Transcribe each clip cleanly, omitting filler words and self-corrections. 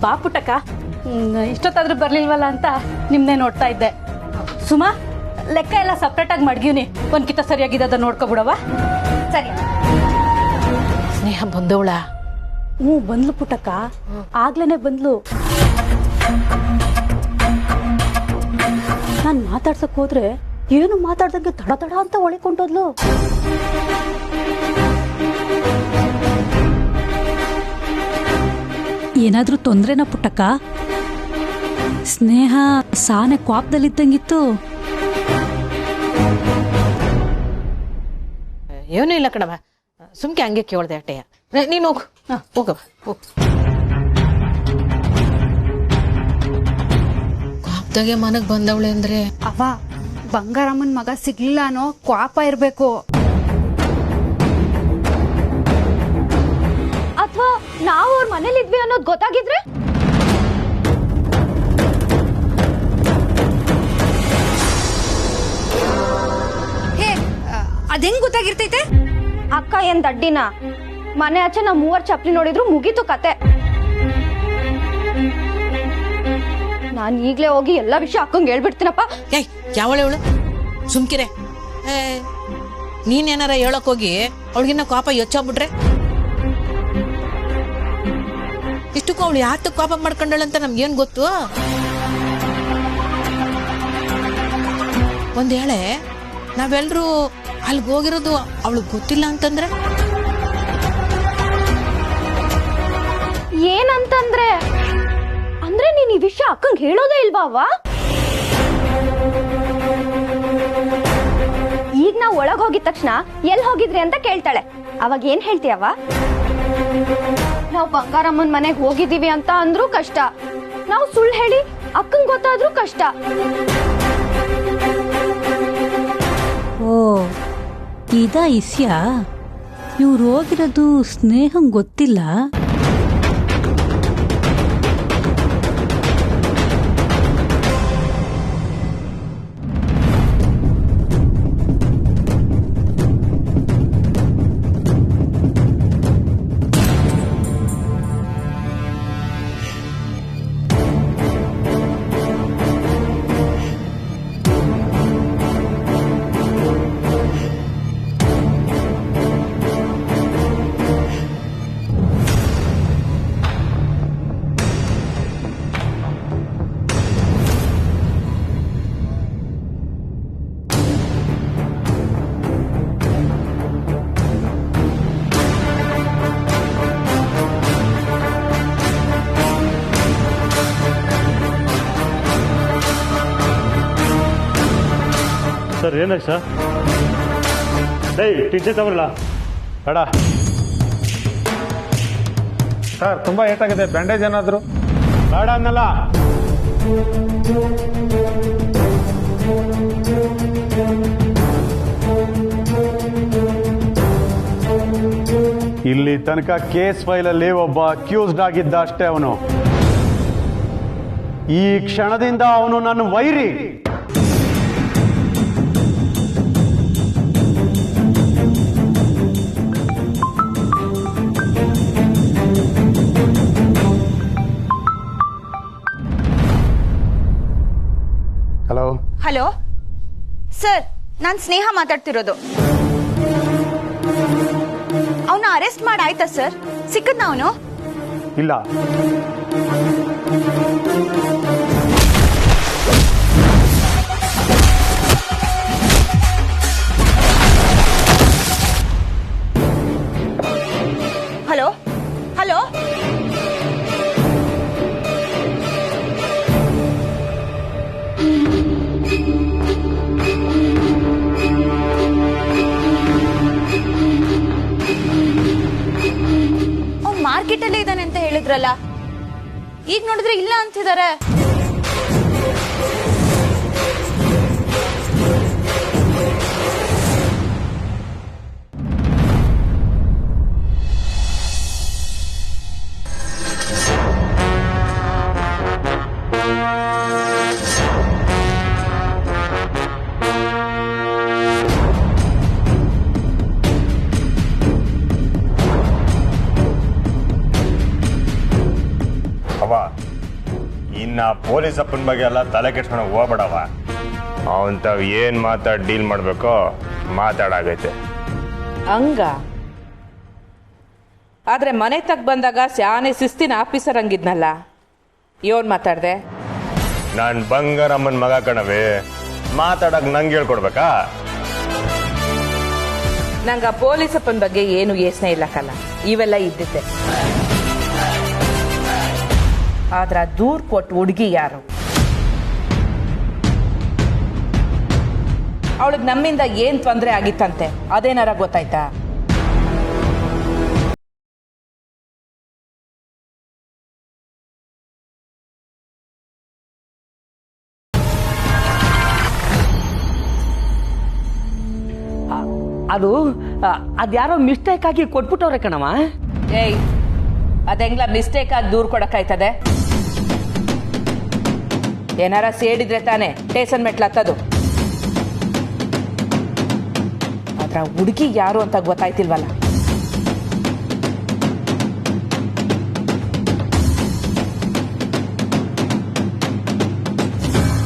ಬಾ ಪುಟ್ಟಕ್ಕ. ಇಷ್ಟೊತ್ತಾದ್ರೂ ಬರ್ಲಿಲ್ವಲ್ಲ ಅಂತ ನಿಮ್ನೆ ನೋಡ್ತಾ ಇದ್ದೆ. ಸುಮಾ, ಲೆಕ್ಕ ಎಲ್ಲ ಸಪ್ರೇಟಾಗಿ ಮಡ್ಗಿವ್ನಿ, ಒಂದ್ಕಿತ ಸರಿಯಾಗಿದ್ದ ನೋಡ್ಕೊಬಿಡವ. ಸರಿ. ಸ್ನೇಹ ಬಂದವಳ? ಹ್ಞೂ ಬಂದ್ಲು ಪುಟ್ಟಕ್ಕ, ಆಗ್ಲೇನೆ ಬಂದ್ಲು. ನಾನು ಮಾತಾಡ್ಸಕ್ ಹೋದ್ರೆ ಏನು ಮಾತಾಡ್ದಂಗೆ ತಡ ತಡ ಅಂತ ಒಳಕೊಂಡೋದ್ಲು. ಏನಾದ್ರೂ ತೊಂದ್ರೆನಾ ಪುಟ್ಟಕ್ಕ? ಸ್ನೇಹ ಸಾನೆ ಕ್ವಾಪ್ದಲ್ಲಿದ್ದಂಗಿತ್ತು. ಏನೂ ಇಲ್ಲ ಕಣವ, ಸುಮ್ಕೆ ಹಂಗೆ ಕೇಳ್ದೆ ಅಟ್ಟೆಯ. ನೀನು ಹೋಗು, ಹೋಗವ ಹೋಗು. ಕಾಪ್ದಾಗೆ ಮನಗ್ ಬಂದವಳೆ ಅಂದ್ರೆ ಅವ ಬಂಗಾರಮ್ಮನ್ ಮಗ ಸಿಗ್ಲಿಲ್ಲ ಅನ್ನೋ ಕ್ವಾಪ ಇರ್ಬೇಕು. ಅಥವಾ ನಾವು ಅವ್ರ ಮನೇಲಿದ್ವಿ ಅನ್ನೋದು ಗೊತ್ತಾಗಿದ್ರೆ? ಹೇ, ಅದೆಂಗ್ ಗೊತ್ತಾಗಿರ್ತೈತೆ? ಅಕ್ಕ ಏನ್ ದಡ್ಡಿನ? ಮನೆ ಆಚೆ ನಾವು 3 ಚಪ್ಲಿ ನೋಡಿದ್ರು ಮುಗೀತು ಕತೆ. ನಾನು ಈಗ್ಲೇ ಹೋಗಿ ಎಲ್ಲಾ ವಿಷಯ ಅಕ್ಕಂಗೆ ಹೇಳ್ಬಿಡ್ತೀನಪ್ಪ. ಏಯ್, ಯಾವಳೆವಳು? ಸುಮ್ಕಿರೆ. ನೀನೇನಾರ ಹೇಳಕ್ ಹೋಗಿ ಅವಳಿಗಿನ್ನ ಕೋಪ ಹೆಚ್ಚಾಗ್ಬಿಟ್ರೆ? ಇಷ್ಟಕ್ಕೂ ಅವಳು ಯಾತ ಕೋಪ ಮಾಡ್ಕೊಂಡಳಂತ ನಮ್ಗೇನ್ ಗೊತ್ತು? ಒಂದ್ ಹೇಳೆ, ನಾವೆಲ್ರೂ ಅಲ್ಲಿಗೆ ಹೋಗಿರೋದು ಅವಳಿಗೆ ಗೊತ್ತಿಲ್ಲ ಅಂತಂದ್ರೆ? ಏನಂತಂದ್ರೆ ಅಂದ್ರೆ ನೀನ್ ಈ ವಿಷಯ ಅಕ್ಕಂಗೆ ಹೇಳೋದೇ ಇಲ್ವಾ? ಈಗ ನಾವ್ ಒಳಗ್ ಹೋಗಿದ ತಕ್ಷಣ ಎಲ್ ಹೋಗಿದ್ರಿ ಅಂತ ಕೇಳ್ತಾಳೆ. ಅವಾಗ ಏನ್ ಹೇಳ್ತೀಯವ್ವ? ನಾವ್ ಬಂಗಾರಮ್ಮನ್ ಮನೆಗ್ ಹೋಗಿದೀವಿ ಅಂತ ಅಂದ್ರೂ ಕಷ್ಟ, ನಾವು ಸುಳ್ಳು ಹೇಳಿ ಅಕ್ಕಂಗ್ ಗೊತ್ತಾದ್ರೂ ಕಷ್ಟ. ಓ, ಇದಾ ಇಸ್ಯ? ಇವ್ರು ಹೋಗಿರೋದು ಸ್ನೇಹಂ ಗೊತ್ತಿಲ್ಲ. ಸರ್ ಏನಾಯ್ತು ಸರ್? ಟೀಚರ್ ತಗೊಳ್ಳ ಬೇಡ ಸರ್. ತುಂಬ ಏಟಾಗಿದೆ, ಬ್ಯಾಂಡೇಜ್ ಏನಾದರೂ? ಬೇಡ ಅನ್ನಲ್ಲ. ಇಲ್ಲಿ ತನಕ ಕೇಸ್ ಫೈಲಲ್ಲಿ ಒಬ್ಬ ಅಕ್ಯೂಸ್ಡ್ ಆಗಿದ್ದ ಅಷ್ಟೇ ಅವನು. ಈ ಕ್ಷಣದಿಂದ ಅವನು ನನ್ನ ವೈರಿ. ಹಲೋ ಹಲೋ ಸರ್, ನಾನ್ ಸ್ನೇಹ ಮಾತಾಡ್ತಿರೋದು. ಅವನ ಅರೆಸ್ಟ್ ಮಾಡಾಯ್ತಾ ಸರ್? ಸಿಕ್ಕದ್ನ ಅವನು? ಇಲ್ಲ. ಹಲೋ ಹಲೋ ಮಾರ್ಕೆಟ್ ಅಲ್ಲೇ ಇದ್ದಾನೆ ಅಂತ ಹೇಳಿದ್ರಲ್ಲ, ಈಗ ನೋಡಿದ್ರೆ ಇಲ್ಲ ಅಂತಿದ್ದಾರೆ. ಇನ್ನು ಪೊಲೀಸ್ ಅಪ್ಪನ ಬಗ್ಗೆ ಎಲ್ಲ ತಲೆ ಕೆಡ್ಸ್ಕೊಂಡು ಹೋಗ್ಬೇಡವ. ಅವನ್ ತಾವ್ ಏನು ಮಾತಾಡಿ ಡೀಲ್ ಮಾಡಬೇಕೋ ಮಾತಾಡಾಗೈತೆ. ಹಂಗ ಆದ್ರೆ ಮನೆ ತಗ್ ಬಂದಾಗ ಸ್ಯಾನೆ ಶಿಸ್ತಿನ ಆಫೀಸರ್ ಹಂಗಿದ್ನಲ್ಲ, ಇವನ್ ಮಾತಾಡ್ದೆ? ನಾನು ಬಂಗಾರಮ್ಮನ ಮಗ ಕಣವೆ, ಮಾತಾಡಕ್ ನಂಗೆ ಹೇಳ್ಕೊಡ್ಬೇಕಾ? ನಂಗೆ ಆ ಪೊಲೀಸಪ್ಪನ ಬಗ್ಗೆ ಏನು ಯೋಚನೆ ಇಲ್ಲ ಕಲ್ಲ, ಇವೆಲ್ಲ ಇದ್ದಿದ್ದೆ. ಆದ್ರ ದೂರ್ ಕೊಟ್ಟು ಹುಡುಗಿ ಯಾರು? ಅವಳಿಗೆ ನಮ್ಮಿಂದ ಏನ್ ತೊಂದರೆ ಆಗಿತ್ತಂತೆ ಅದೇನಾರ ಗೊತ್ತಾಯ್ತಾ? ಅದು ಅದ್ಯಾರೋ ಮಿಸ್ಟೇಕ್ ಆಗಿ ಕೊಟ್ಬಿಟ್ಟವ್ರೆ ಕಣವ. ಏಯ್, ಅದೆಂಗ್ಲ ಮಿಸ್ಟೇಕ್ ಆಗಿ ದೂರ್ ಕೊಡಕ್ಕಾಯ್ತದೆ? ಏನಾರ ಸೇಡಿದ್ರೆ ತಾನೆ ಟೇಸನ್ ಮೆಟ್ಲತ್ತದು. ಆದ್ರ ಹುಡುಗಿ ಯಾರು ಅಂತ ಗೊತ್ತಾಯ್ತಿಲ್ವಲ್ಲ.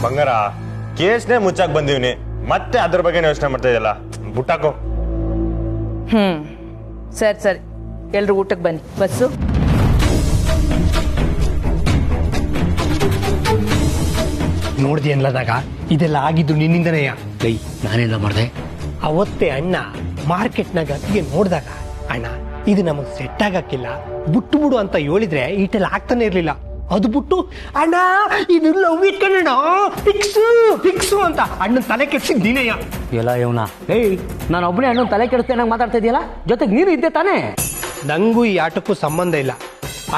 ಬಂಗಾರ, ಕೇಸ್ನೇ ಮುಚ್ಚಾಕ್ ಬಂದೀವ್ನಿ, ಮತ್ತೆ ಅದ್ರ ಬಗ್ಗೆ ಯೋಚನೆ ಮಾಡ್ತಾ ಇದೆಯಲ್ಲ, ಬುಟ್ಟಾಕೋ. ಸರಿ ಸರಿ, ಎಲ್ರು ಊಟಕ್ಕೆ ಬನ್ನಿ. ಬಸ್ಸು ನೋಡ್ದಿ ಅನ್ಲದಾಗ ಇದೆಲ್ಲ ಆಗಿದ್ದು ನಿನ್ನಿಂದನೇ. ಕೈ ನಾನೆಲ್ಲ ಮಾಡಿದೆ. ಅವತ್ತೇ ಅಣ್ಣ ಮಾರ್ಕೆಟ್ನಾಗ ಅತ್ತಿಗೆ ನೋಡಿದಾಗ, ಅಣ್ಣ ಇದು ನಮಗೆ ಸೆಟ್ ಆಗಕ್ಕಿಲ್ಲ, ಬಿಟ್ಟು ಬಿಡು ಅಂತ ಹೇಳಿದ್ರೆ ಈಟೆಲ್ಲ ಆಗ್ತಾನೆ ಇರ್ಲಿಲ್ಲ. ಅದು ಬಿಟ್ಟು ಅಣ್ಣ ಇದು ಲವ್ ಇಟ್ ಕಣ ಫಿಕ್ಸು ಫಿಕ್ಸು ಅಂತ ಅಣ್ಣನ ತಲೆ ಕೆಡ್ಸಿದ್ ನೀನೆಯ. ಎಲ್ಲ ಇವನ ಏಯ್, ನಾನು ಒಬ್ಬನೇ ಅಣ್ಣನ ತಲೆ ಕೆಡಿಸ್ತೇನೆ ಮಾತಾಡ್ತಾ ಇದೆಯಲ್ಲ, ಜೊತೆಗೆ ನೀನು ಇದ್ದೆ ತಾನೇ? ನಂಗೂ ಈ ಆಟಕ್ಕೂ ಸಂಬಂಧ ಇಲ್ಲ.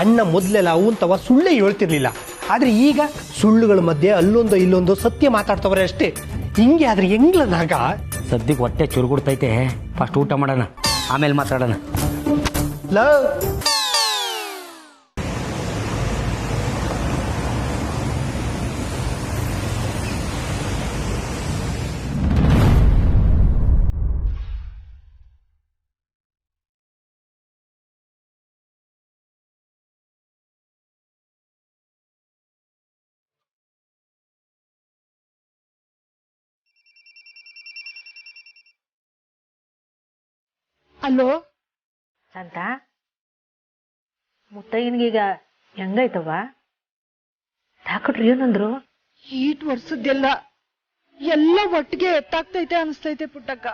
ಅಣ್ಣ ಮೊದ್ಲೆಲ್ಲ ಅವಂತವ ಸುಳ್ಳೇ ಹೇಳ್ತಿರ್ಲಿಲ್ಲ, ಆದ್ರೆ ಈಗ ಸುಳ್ಳುಗಳ ಮಧ್ಯೆ ಅಲ್ಲೊಂದು ಇಲ್ಲೊಂದು ಸತ್ಯ ಮಾತಾಡ್ತವ್ರೆ ಅಷ್ಟೇ. ಹಿಂಗೆ ಆದ್ರೆ ಹೆಂಗ್ಲನಾಗ? ಸದ್ಯಕ್ಕೆ ಹೊಟ್ಟೆ ಚುರುಗುಡ್ತೈತೆ, ಫಸ್ಟ್ ಊಟ ಮಾಡೋಣ, ಆಮೇಲೆ ಮಾತಾಡೋಣ. ಲವ್ ಅಲ್ಲೋ ಅಂತ ಮುತ್ತಯ್ಯನಿಗೀಗ ಹೆಂಗೈತವ? ಡಾಕ್ಟ್ರು ಏನಂದ್ರು? ಈಟ್ ವರ್ಷದ್ದೆಲ್ಲ ಎಲ್ಲ ಒಟ್ಟಿಗೆ ಎತ್ತಾಗ್ತೈತೆ ಅನಿಸ್ತೈತೆ ಪುಟ್ಟಕ್ಕ.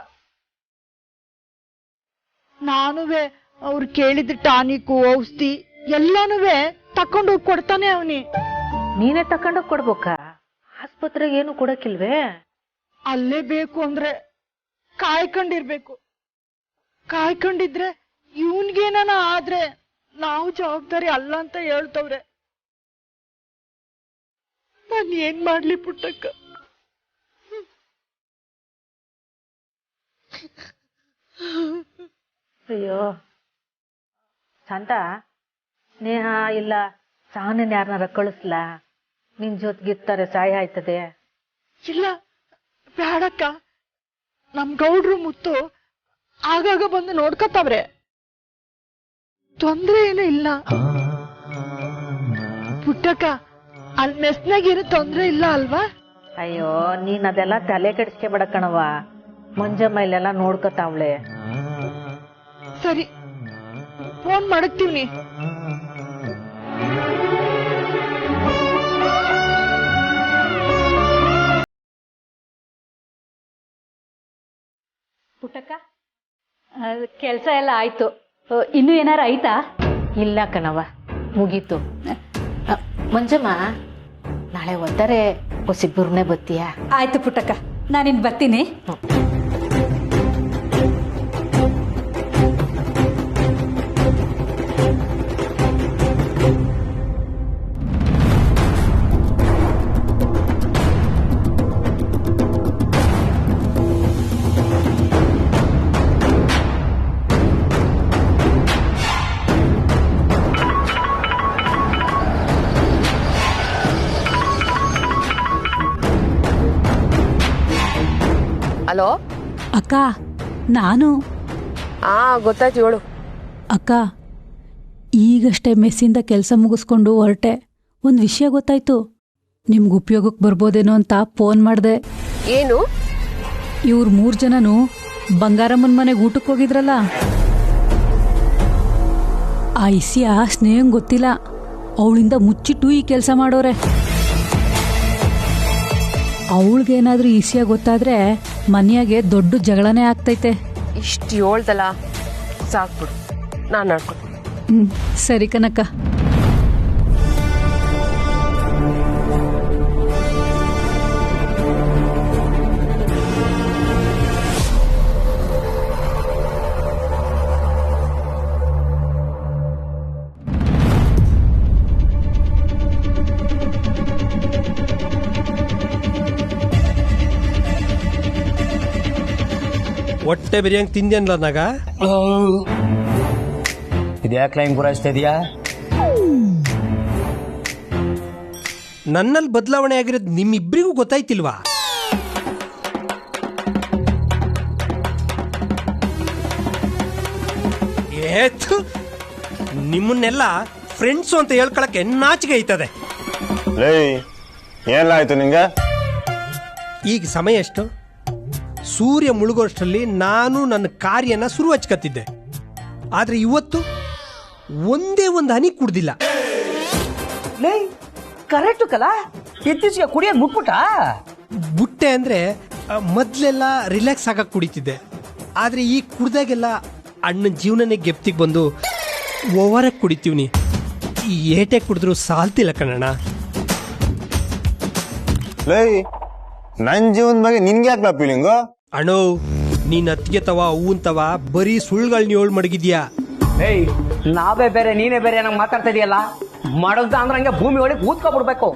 ನಾನುವೆ ಅವ್ರು ಕೇಳಿದ ಟಾನಿಕು ಔಷಧಿ ಎಲ್ಲಾನುವೆ ತಕೊಂಡೋಗಿ ಕೊಡ್ತಾನೆ ಅವನಿ. ನೀನೇ ತಕೊಂಡೋಗಿ ಕೊಡ್ಬೇಕ? ಆಸ್ಪತ್ರೆಗೆ ಏನು ಕೊಡಕ್ಕಿಲ್ವೇ? ಅಲ್ಲೇ ಬೇಕು ಅಂದ್ರೆ ಕಾಯ್ಕೊಂಡಿರ್ಬೇಕು. ಕಾಯ್ಕೊಂಡಿದ್ರೆ ಇವನ್ಗೇನ ಆದ್ರೆ ನಾವು ಜವಾಬ್ದಾರಿ ಅಲ್ಲ ಅಂತ ಹೇಳ್ತವ್ರೆ. ನಾನ್ ಏನ್ ಮಾಡ್ಲಿ ಪುಟ್ಟಕ್ಕ? ಅಯ್ಯೋ ಶಾಂತ, ಸ್ನೇಹ ಇಲ್ಲ ಸಹನ ಯಾರನ್ನಾರ ಕಳಿಸ್ಲಾ? ನಿನ್ ಜೊತೆಗಿರ್ತಾರೆ, ಸಹಾಯ ಆಯ್ತದೆ. ಇಲ್ಲ ಬ್ಯಾಡಕ್ಕ, ನಮ್ ಗೌಡ್ರು ಮುತ್ತು ಆಗಾಗ ಬಂದು ನೋಡ್ಕತ್ತವ್ರೆ, ತೊಂದ್ರೆ ಏನೂ ಇಲ್ಲ. ಪುಟ್ಟಕ್ಕ, ಅಲ್ಲಿ ಮೆಸ್ನಾಗೇನು ತೊಂದ್ರೆ ಇಲ್ಲ ಅಲ್ವಾ? ಅಯ್ಯೋ, ನೀನ್ ಅದೆಲ್ಲ ತಲೆ ಕೆಡಿಸ್ಕೊಬೇಡ ಕಣವ, ಮಂಜಮ್ಮ ಇಲ್ಲೆಲ್ಲ ನೋಡ್ಕತಾವ್ಳೆ. ಸರಿ, ಫೋನ್ ಮಾಡಕ್ತೀವ್ನಿ. ಪುಟ್ಟಕ್ಕ, ಕೆಲಸ ಎಲ್ಲ ಆಯ್ತು, ಇನ್ನೂ ಏನಾರ ಆಯ್ತಾ? ಇಲ್ಲ ಕಣವ, ಮುಗೀತು. ಮಂಜಮ್ಮ, ನಾಳೆ ಒತ್ತಾರೆ ಹೊಸಿಬ್ಬರನ್ನೇ ಬತ್ತೀಯಾ? ಆಯ್ತು ಪುಟ್ಟಕ್ಕ, ನಾನಿನ್ ಬರ್ತೀನಿ. ಹಲೋ ಅಕ್ಕ, ನಾನು ಗೊತ್ತಾಯ್ತು ಹೇಳು. ಅಕ್ಕ, ಈಗಷ್ಟೇ ಮೆಸ್ಸಿಂದ ಕೆಲಸ ಮುಗಿಸ್ಕೊಂಡು ಹೊರಟೆ. ಒಂದು ವಿಷಯ ಗೊತ್ತಾಯ್ತು. ನಿಮ್ಗೆ ಉಪಯೋಗಕ್ಕೆ ಬರ್ಬೋದೇನೋ ಅಂತ ಫೋನ್ ಮಾಡಿದೆ. ಏನು? ಇವ್ರು 3 ಜನನು ಬಂಗಾರಮ್ಮನ ಮನೆಗೆ ಊಟಕ್ಕೆ ಹೋಗಿದ್ರಲ್ಲ, ಆ ಇಸಿಯ ಸ್ನೇಹಂಗ್ ಗೊತ್ತಿಲ್ಲ, ಅವಳಿಂದ ಮುಚ್ಚಿಟ್ಟು ಈ ಕೆಲಸ ಮಾಡೋರೆ. ಅವಳಿಗೇನಾದ್ರೂ ಇಸಿಯ ಗೊತ್ತಾದ್ರೆ ಮನೆಯಾಗೆ ದೊಡ್ಡ ಜಗಳನೇ ಆಗ್ತೈತೆ. ಇಷ್ಟು ಹೇಳ್ದಲ್ಲ, ಸಾಕ್ಬಿಡು, ನಾನು ನೋಡ್ಕೊಂಡು. ಸರಿ ಕನಕ. ಹೊಟ್ಟೆ ಬಿರಿಯಂಗ್ ತಿಂದೇನ್ಲ ನಾಗ. ಇದ್ಯಾಕೆ ಲೈನ್ ಗುರಾಯಿಸ್ತಾ ಇದೆಯಾ? ನನ್ನಲ್ಲಿ ಬದಲಾವಣೆ ಆಗಿರೋದು ನಿಮ್ಮಿಬ್ಬರಿಗೂ ಗೊತ್ತಾಯ್ತಿಲ್ವಾ? ಏತು ನಿಮ್ಮನ್ನೆಲ್ಲ ಫ್ರೆಂಡ್ಸು ಅಂತ ಹೇಳ್ಕೊಳಕ್ಕೆ ನಾಚಿಕೆ ಐತದೆ. ಲೇ ಏನೆಲ್ಲ ಆಯ್ತು ನಿಂಗೆ? ಈಗ ಸಮಯ ಎಷ್ಟು? ಸೂರ್ಯ ಮುಳುಗೋಷ್ಟರಲ್ಲಿ ನಾನು ನನ್ನ ಕಾರ್ಯನ ಶುರು ಹಚ್ಕತ್ತಿದ್ದೆ. ಆದ್ರೆ ಇವತ್ತು ಒಂದೇ ಒಂದು ಹನಿ ಕುಡ್ದಿಲ್ಲ. ಲೇ ಕರೆಕ್ಟು ಕಲ, ಇತ್ತೀಚೆಗೆ ಕುಡಿಯೋದು ಬಿಟ್ಬಿಟ್ಟ? ಬುಟ್ಟೆ ಅಂದ್ರೆ ಮೊದ್ಲೆಲ್ಲ ರಿಲ್ಯಾಕ್ಸ್ ಆಗಕ್ಕೆ ಕುಡಿತಿದ್ದೆ. ಆದ್ರೆ ಈ ಕುಡ್ದಾಗೆಲ್ಲ ಅಣ್ಣನ ಜೀವನನೇ ಗೆಪ್ತಿಗೆ ಬಂದು ಓವರಾಗಿ ಕುಡಿತೀವ್ನಿ. ಈ ಏಟೆ ಕುಡಿದ್ರು ಸಾಲ್ತಿಲ್ಲ ಕಣಣ್ಣ. ಲೇ ನನ್ ಜೀವನ ಬಗ್ಗೆ ನಿನ್ಗೆ ಯಾಕೆ ಫೀಲಿಂಗು? ಅಣ್ಣೋ, ನೀನ್ ಅತ್ತಿಗೆ ತವ ಹೂನ್ ತವ ಬರೀ ಸುಳ್ಳುಗಳನ್ನ ಏಳು ಮಡಗಿದ್ಯಾ. ಏಯ್ ನಾವೇ ಬೇರೆ ನೀನೇ ಬೇರೆ ನಂಗೆ ಮಾತಾಡ್ತಾ ಇದೆಯಲ್ಲ. ಮಾಡಲ್ದ ಅಂದ್ರೆ ಹಂಗೆ ಭೂಮಿ ಒಳಗೆ ಕೂತ್ಕೊಬಿಡ್ಬೇಕು.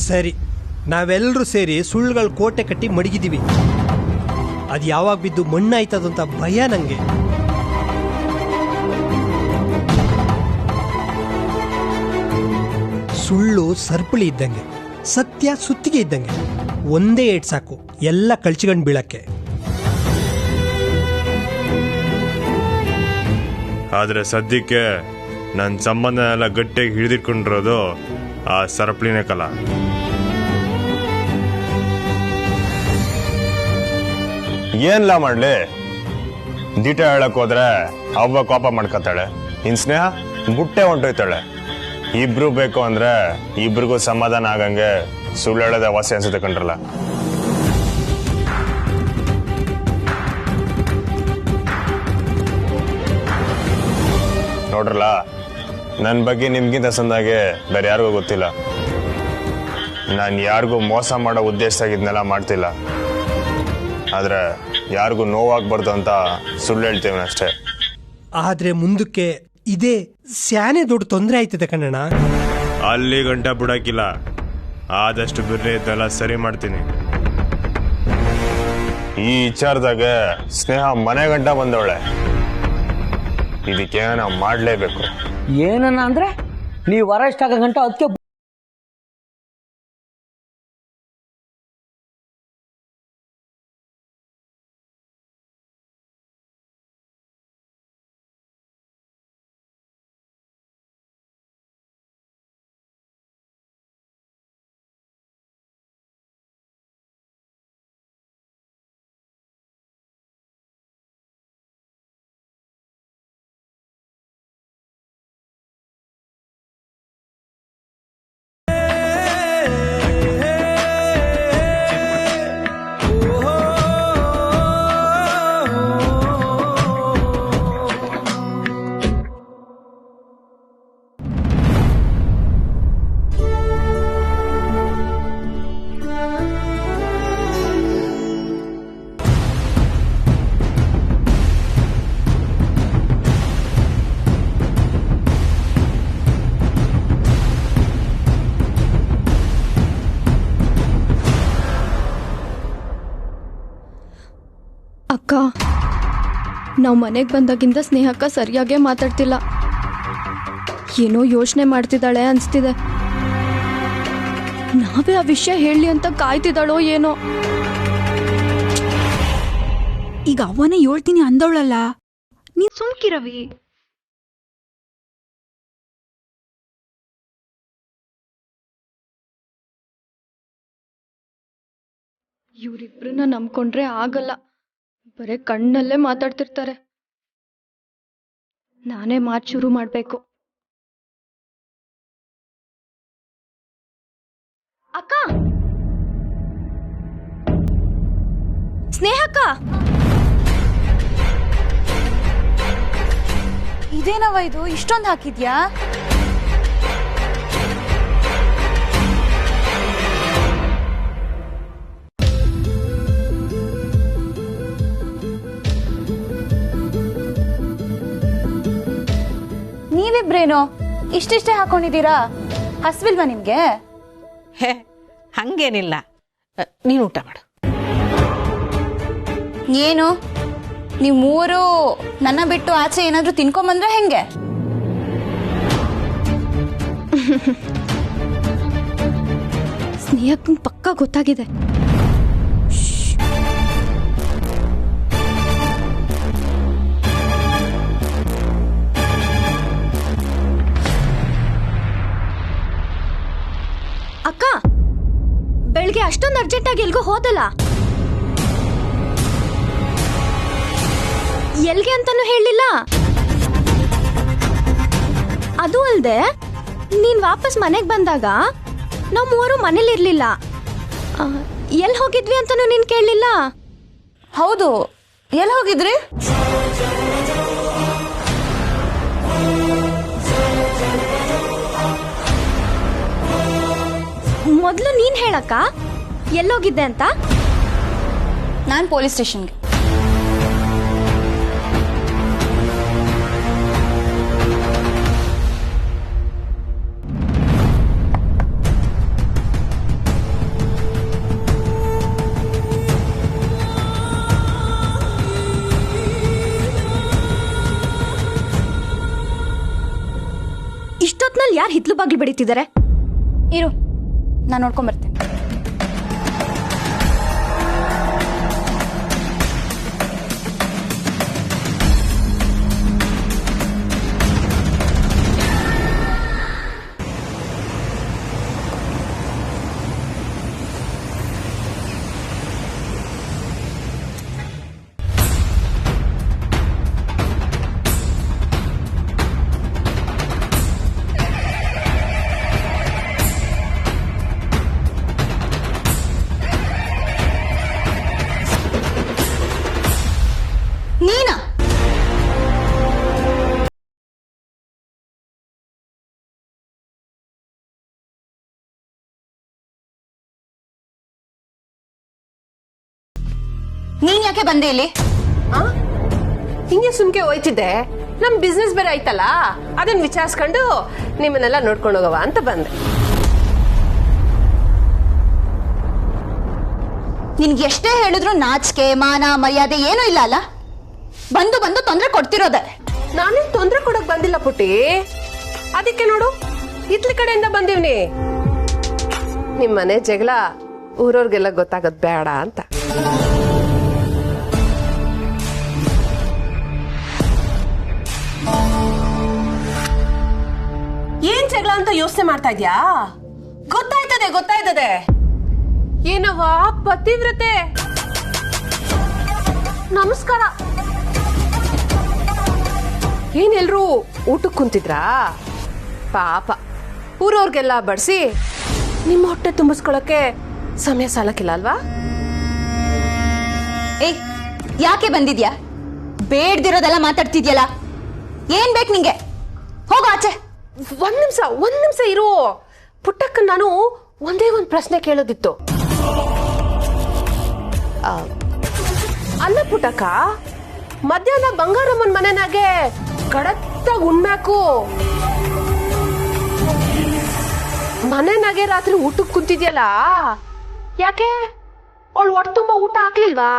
ಸರಿ, ನಾವೆಲ್ಲರೂ ಸೇರಿ ಸುಳ್ಳುಗಳ ಕೋಟೆ ಕಟ್ಟಿ ಮಡಗಿದೀವಿ. ಅದು ಯಾವಾಗ ಬಿದ್ದು ಮಣ್ಣಾಯ್ತದಂತ ಭಯ ನಂಗೆ. ಸುಳ್ಳು ಸರ್ಪಳಿ ಇದ್ದಂಗೆ, ಸತ್ಯ ಸುತ್ತಿಗೆ ಇದ್ದಂಗೆ. ಒಂದೇ ಏಟ್ ಸಾಕು ಎಲ್ಲ ಕಳ್ಚಿಗಂಡು ಬೀಳಕ್ಕೆ. ಆದ್ರೆ ಸದ್ಯಕ್ಕೆ ನನ್ನ ಸಂಬಂಧ ಎಲ್ಲ ಗಟ್ಟಿಯಾಗಿ ಹಿಡಿದಿಟ್ಕೊಂಡಿರೋದು ಆ ಸರಪಳಿನೇ ಕಲ. ಏನ್ಲ ಮಾಡ್ಲಿ? ದಿಟ ಹೇಳಕ್ ಹೋದ್ರೆ ಅವ್ವ ಕೋಪ ಮಾಡ್ಕೊತಾಳೆ, ಇನ್ ಸ್ನೇಹ ಬುಟ್ಟೆ ಹೊಂಟೋಯ್ತಾಳೆ. ಇಬ್ರು ಬೇಕು ಅಂದ್ರೆ ಇಬ್ರಿಗೂ ಸಮಾಧಾನ ಆಗಂಗೆ ಸುಳ್ಳು ಹೇಳೋದೇ ವಾಸಿ ಅನ್ಸುತ್ತೆ ಕಂಡ್ರಲ್ಲ. ನೋಡ್ರಲ್ಲ, ನನ್ನ ಬಗ್ಗೆ ನಿಮ್ಗಿಂತ ಸಂದಾಗೆ ಬೇರೆ ಯಾರಿಗೂ ಗೊತ್ತಿಲ್ಲ. ನಾನು ಯಾರಿಗೂ ಮೋಸ ಮಾಡೋ ಉದ್ದೇಶದಾಗಿದ್ನೆಲ್ಲ ಮಾಡ್ತಿಲ್ಲ. ಆದ್ರೆ ಯಾರಿಗೂ ನೋವಾಗ್ಬಾರ್ದು ಅಂತ ಸುಳ್ಳು ಹೇಳ್ತೇವೆ ಅಷ್ಟೇ. ಆದ್ರೆ ಮುಂದಕ್ಕೆ ಇದೇ ಸ್ಯಾನೆ ದೊಡ್ಡ ತೊಂದರೆ ಆಯ್ತದೆ ಕಣ್ಣಣ್ಣ. ಅಲ್ಲಿ ಗಂಟ ಬಿಡಕ್ಕಿಲ್ಲ. ಆದಷ್ಟು ಬಿರ್ನೆ ಇದ್ದೆಲ್ಲ ಸರಿ ಮಾಡ್ತೀನಿ. ಈ ವಿಚಾರದಾಗ ಸ್ನೇಹ ಮನೆ ಗಂಟ ಬಂದವಳೆ. ಇದಕ್ಕೆ ನಾವು ಮಾಡ್ಲೇಬೇಕು. ಏನನ್ನ ಅಂದ್ರೆ ನೀವು ಅರೆಸ್ಟ್ ಆಗೋ ಗಂಟ ಅದಕ್ಕೆ ಅಕ್ಕ, ನಾವು ಮನೆಗೆ ಬಂದಾಗಿಂದ ಸ್ನೇಹಕ್ಕ ಸರಿಯಾಗೇ ಮಾತಾಡ್ತಿಲ್ಲ. ಏನೋ ಯೋಚನೆ ಮಾಡ್ತಿದ್ದಾಳೆ ಅನ್ಸ್ತಿದೆ. ನಾವೇ ಆ ವಿಷಯ ಹೇಳಿ ಅಂತ ಕಾಯ್ತಿದ್ದಾಳೋ ಏನೋ. ಈಗ ಅವನೇ ಹೇಳ್ತೀನಿ ಅಂದವಳಲ್ಲ, ನೀನ್ ಸುಮ್ಕಿರವಿ. ಇವರಿಬ್ರನ್ನ ನಂಬ್ಕೊಂಡ್ರೆ ಆಗಲ್ಲ, ಬರೀ ಕಣ್ಣಲ್ಲೇ ಮಾತಾಡ್ತಿರ್ತಾರೆ. ನಾನೇ ಮಾತು ಶುರು ಮಾಡ್ಬೇಕು. ಅಕ್ಕ, ಸ್ನೇಹಕ್ಕ, ಇದೇನವ ಇದು ಇಷ್ಟೊಂದು ಹಾಕಿದ್ಯಾ? ನೀವಿಬ್ರೇನೋ ಇಷ್ಟಿಷ್ಟೇ ಹಾಕೊಂಡಿದ್ದೀರಾ? ಹಸ್ವಿಲ್ವಾ ನಿಮ್ಗೆ? ಹೇ ಹಂಗೇನಿಲ್ಲ, ನೀನು ಊಟ ಮಾಡು. ಏನು ನೀವು ಮೂರು ನನ್ನ ಬಿಟ್ಟು ಆಚೆ ಏನಾದ್ರೂ ತಿನ್ಕೊಂಬಂದ್ರೆ ಹೆಂಗೆ? ಸ್ನೇಹಕ್ಕಂಗೆ ಪಕ್ಕ ಗೊತ್ತಾಗಿದೆ. ಅಕ್ಕ, ಬೆಳಿಗ್ಗೆ ಅಷ್ಟೊಂದು ಅರ್ಜೆಂಟಾಗಿ ಎಲ್ಗೂ ಹೋದಲ್ಲ, ಎಲ್ಗೆ ಅಂತಾನು ಹೇಳಿಲ್ಲ. ಅದು ಅಲ್ದೆ ನೀನ್ ವಾಪಸ್ ಮನೆಗೆ ಬಂದಾಗ ನಾವು ಮೂವರು ಮನೇಲಿರ್ಲಿಲ್ಲ. ಎಲ್ಲಿ ಹೋಗಿದ್ವಿ ಅಂತಾನು ನೀನ್ ಕೇಳಲಿಲ್ಲ. ಹೌದು, ಎಲ್ಲಿ ಹೋಗಿದ್ರಿ? ಮೊದಲು ನೀನ್ ಹೇಳಕ್ಕ, ಎಲ್ಲೋಗಿದ್ದೆ ಅಂತ. ನಾನು ಪೊಲೀಸ್ ಸ್ಟೇಷನ್ಗೆ. ಇಷ್ಟೊತ್ನಲ್ಲಿ ಯಾರು ಹಿತ್ಲು ಬಾಗ್ಲು ಬಡಿತಿದ್ದಾರೆ? ಇರು, ನಾನು ನೋಡ್ಕೊಂಡ್ ಬರ್ತೇನೆ. ನೀನಾ? ನೀನ್ ಯಾಕೆ ಬಂದೆ ಇಲ್ಲಿ? ಹಿಂಗೆ ಸುಮ್ಕೆ ಹೋಯ್ತಿದ್ದೆ. ನಮ್ ಬಿಸ್ನೆಸ್ ಬೇರೆ ಆಯ್ತಲ್ಲ, ಅದನ್ನ ವಿಚಾರಿಸ್ಕೊಂಡು ನಿಮ್ಮನ್ನೆಲ್ಲ ನೋಡ್ಕೊಂಡು ಹೋಗವ ಅಂತ ಬಂದೆ. ನಿನ್ಗೆ ಎಷ್ಟೇ ಹೇಳಿದ್ರು ನಾಚಿಕೆ ಮಾನ ಮರ್ಯಾದೆ ಏನೂ ಇಲ್ಲ ಅಲ್ಲ? ಬಂದು ಬಂದು ತೊಂದರೆ ಕೊಡ್ತಿರೋದೆ. ನಾನೇನ್ ತೊಂದ್ರೆ ಕೊಡಕ್ ಬಂದಿಲ್ಲ ಪುಟ್ಟಿ, ಅದಕ್ಕೆ ನೋಡು ಇತ್ಲಿ ಕಡೆಯಿಂದ ಬಂದಿವ್ನಿ. ನಿಮ್ಮನೆ ಜಗಳ ಊರವ್ರಿಗೆಲ್ಲ ಗೊತ್ತಾಗದ್ ಬೇಡ ಅಂತ. ಏನ್ ಜಗಳ ಅಂತ ಯೋಚನೆ ಮಾಡ್ತಾ ಇದ್ಯಾ? ಗೊತ್ತಾಯ್ತದೆ. ಏನವ್ವ ಪತಿವ್ರತೆ, ನಮಸ್ಕಾರ. ಏನೆಲ್ರೂ ಊಟಕ್ಕೆ ಕುಂತಿದ್ರಾ? ಪಾಪ ಊರವ್ರಿಗೆಲ್ಲ ಬಡಿಸಿ ನಿಮ್ಮ ಹೊಟ್ಟೆ ತುಂಬಿಸ್ಕೊಳಕ್ಕೆ ಸಮಯ ಸಾಲಕ್ಕಿಲ್ಲ ಅಲ್ವಾ? ಏಯ್, ಯಾಕೆ ಬಂದಿದ್ಯಾ? ಬೇಡ್ದಿರೋದೆಲ್ಲ ಮಾತಾಡ್ತಿದ್ಯಲ್ಲ, ಏನ್ ಬೇಕು ನಿಂಗೆ? ಹೋಗು ಆಚೆ. ಒಂದ್ ನಿಮಿಷ ಇರು ಪುಟ್ಟಕ್ಕ. ನಾನು ಒಂದೇ ಒಂದ್ ಪ್ರಶ್ನೆ ಕೇಳೋದಿತ್ತು. ಅಲ್ಲ ಪುಟ್ಟಕ್ಕ, ಮಧ್ಯಾಹ್ನ ಬಂಗಾರಮ್ಮನ ಮನೆನಾಗೆ ಕಡತ್ತಾಗ ಉಣ್ಮ್ಯಾಕು ಮನೆನಾಗೆ ರಾತ್ರಿ ಊಟಕ್ಕೆ ಕುಂತಿದ್ಯಲ್ಲ, ಯಾಕೆ? ಅವಳು ಹೊಟ್ಟೆ ತುಂಬ ಊಟ ಹಾಕ್ಲಿಲ್ವಾ?